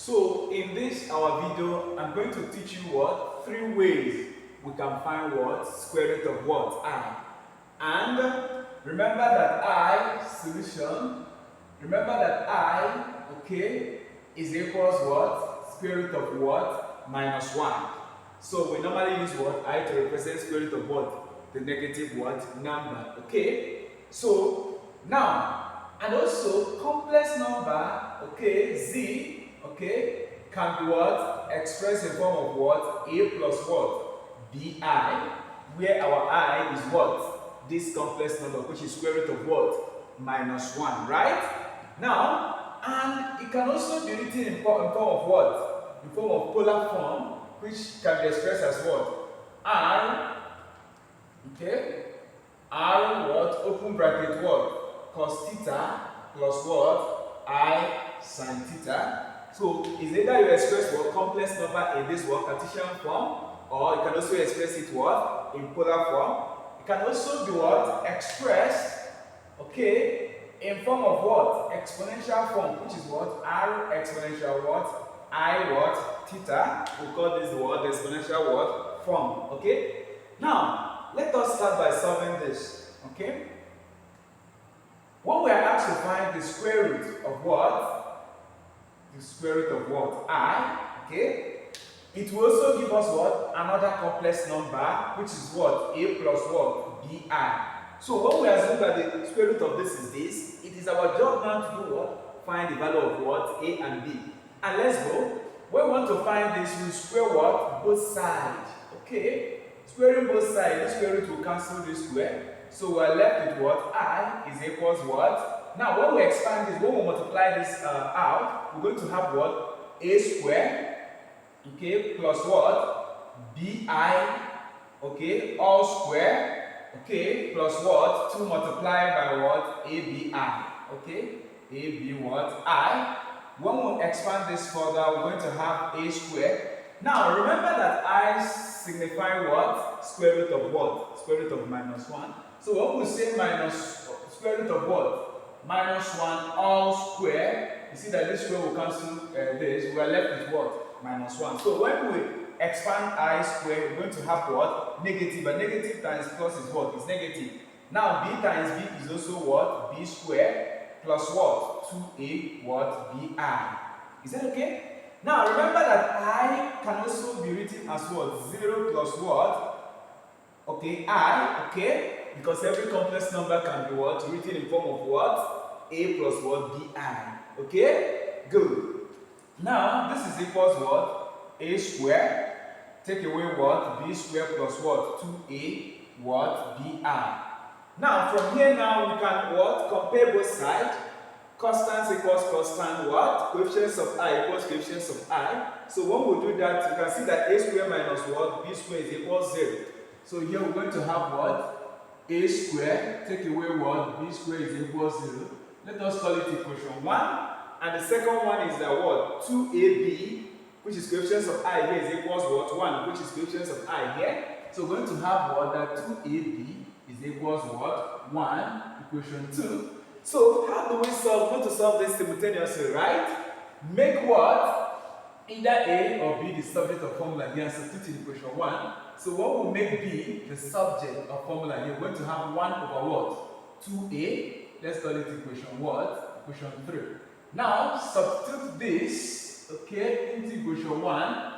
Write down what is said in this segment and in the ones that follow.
So in this our video, I'm going to teach you what? 3 ways we can find what? Square root of what? I. And remember that I, solution, remember that I, okay, is equals what? Square root of what? Minus 1. So we normally use what? I to represent square root of what? The negative what? Number, okay? So now, and also complex number, okay, z, okay, can be what? Expressed in form of what? A plus what? Bi, where our I is what? This complex number, which is square root of what? Minus 1, right? Now, and it can also be written in form of what? In form of polar form, which can be expressed as what? R, okay? R what? Open bracket what? Cos theta plus what? I sin theta. So is either you express what? Complex number in this what? Cartesian form, or you can also express it what? In polar form. It can also be what? Expressed, okay, in form of what? Exponential form, which is what? R exponential what? I what? Theta. We call this the what? The exponential what? Form, okay? Now, let us start by solving this, okay? When we are asked to find the square root of what? The square root of what? I, okay? It will also give us what? Another complex number, which is what? A plus what? Bi. So when we assume that the square root of this is this, it is our job now to do what? Find the value of what? A and B. And let's go. When we want to find this, we square what? Both sides, okay? Squaring both sides, this square root will cancel this square. So we're left with what? I is equals what? Now when we expand this, when we multiply this out, we're going to have what? A square, okay, plus what? Bi, okay, all square, okay, plus what? 2 multiplied by what? Abi, okay? Ab what? I. When we expand this further, we're going to have a square. Now remember that I signify what? Square root of what? Square root of minus 1. So when we say minus square root of what? Minus 1 all square, you see that this square will cancel this. We are left with what? Minus 1. So when we expand I square, we're going to have what? Negative. And negative times plus is what? Is negative. Now b times b is also what? B square plus what? 2a what? Bi. Is that okay? Now remember that I can also be written as what? 0 plus what? Okay, I, okay? Because every complex number can be what? Written in form of what? A plus what? Bi. Okay? Good. Now this is equals what? A square. Take away what? B square plus what? 2a what? Bi. Now from here now we can what? Compare both sides. Constants equals constant what? Coefficients of I equals coefficients of I. So when we do that, you can see that a square minus what? B square is equals 0. So here we're going to have what? A square, take away what? B square is equals 0. Let us call it equation 1. And the second one is that what? 2ab, which is coefficients of I here, is equals what? 1, which is coefficients of I here. So we're going to have what? That 2ab is equals what? 1, equation 2. So how do we solve? We want to solve this simultaneously, right? Make what? Either A or B the subject of formula here and substitute in equation 1. So what will make B the subject of formula here? We're going to have 1 over what? 2A. Let's call it equation what? Equation 3. Now substitute this, okay, into equation 1.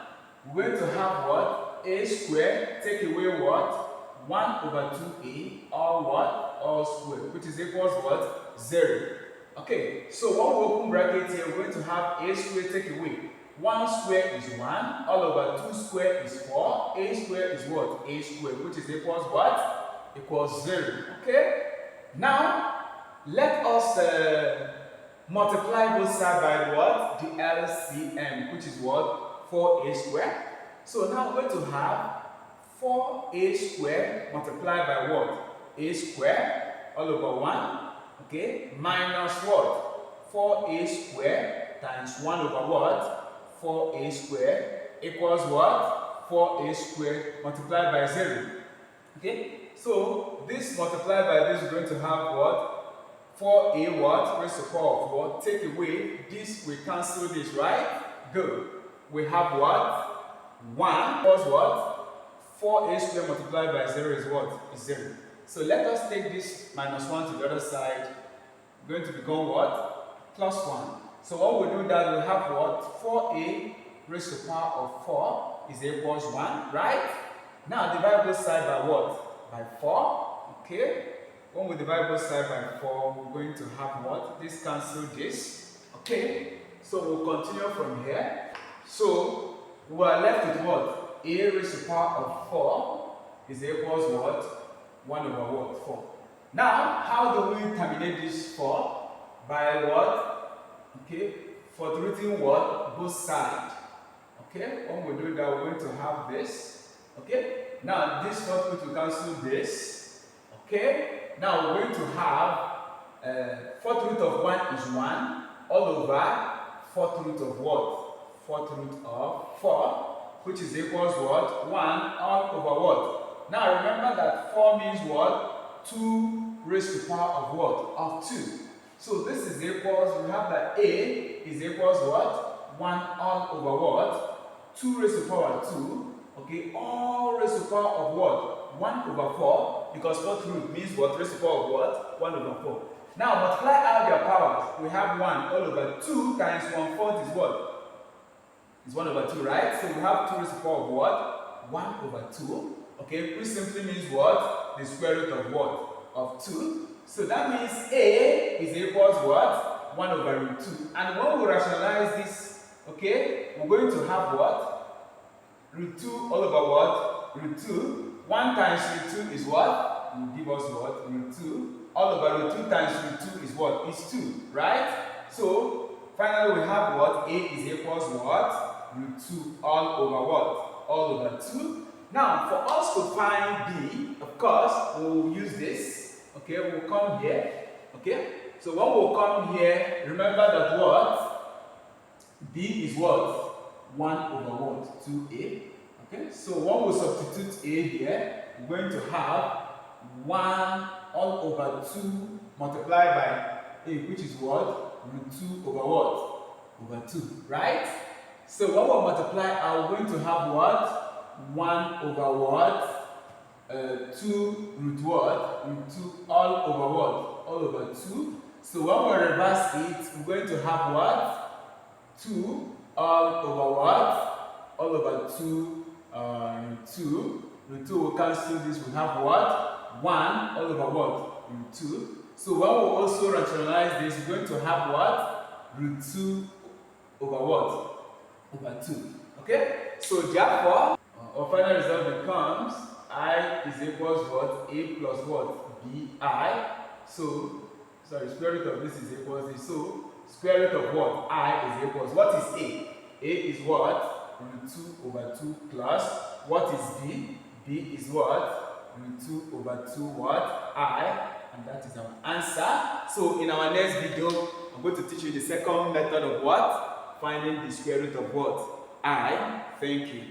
We're going to have what? A square, take away what? 1 over 2A, all what? All square, which is equals what? 0. Okay, so when we open bracket here, we're going to have a square take away. 1 square is 1, all over 2 square is 4, a square is what? A square, which is equals what? Equals 0. Okay, now let us multiply both sides by what? The LCM, which is what? 4a square. So now we're going to have 4a square multiplied by what? A square all over 1, okay, minus what? 4a square times 1 over what? 4a square equals what? 4a square multiplied by 0. Okay, so this multiplied by this is going to have what? 4a what? Raised to the power of what? Take away this, we cancel this, right? Good. We have what? 1 plus what? 4a squared multiplied by 0 is what? Is 0. So let us take this minus 1 to the other side. Going to become what? Plus 1. So what we do that we have what? 4a raised to the power of 4 is equals 1, right? Now divide both sides by what? By 4. Okay. When we divide both sides by 4, we're going to have what? This cancel this. Okay. So we'll continue from here. So we are left with what? A raised to the power of 4 is equals what? 1 over what? 4. Now, how do we terminate this 4? By what? Okay, quadrating what? Both sides. Okay, when we do that, we're going to have this. Okay, now this first root will cancel this. Okay, now we're going to have fourth root of 1 is 1 all over fourth root of what? Fourth root of 4, which is equals what? 1 all over what? Now remember that 4 means what? 2 raised to the power of what? Of 2. So this is equals, we have that A is equals what? 1 all over what? 2 raised to the power of 2. Okay, all raised to the power of what? 1 over 4. Because fourth root means what? Raised to the power of what? 1 over 4. Now multiply out their powers. We have 1 all over 2 times 1/4 is what? Is 1 over 2, right? So we have 2 raised to the power of what? 1 over 2. Okay, which simply means what? The square root of what? Of 2. So that means A is equals what? 1 over root 2. And when we rationalize this, okay, we're going to have what? Root 2 all over what? Root 2. 1 times root 2 is what? Will give us what? Root 2. All over root 2 times root 2 is what? Is 2, right? So finally we have what? A is equals what? Root 2 all over what? All over 2. Now, for us to find B, of course, we'll use this. Okay, we'll come here. Okay, so when we'll come here, remember that what? B is what? 1 over what? 2A. Okay, so when we substitute A here, we're going to have 1 all over 2 multiplied by A, which is what? Root 2 over what? Over 2, right? So when we multiply, we're going to have what? 1 over what? 2 root what? Root 2 all over what? All over 2. So when we reverse it, we're going to have what? 2 all over what? All over 2 root 2. Root 2 will cancel this. We have what? 1 all over what? Root 2. So when we also rationalize this, we're going to have what? Root 2 over what? Over 2. Okay? So therefore, our final result becomes I is equals what? A plus what? Bi. So, sorry, square root of this is equals this. So, square root of what? I is equals, what is A? A is what? Root 2 over 2 plus, what is B? B is what? Root 2 over 2 what? I. And that is our answer. So, in our next video, I'm going to teach you the second method of what? Finding the square root of what? I. Thank you.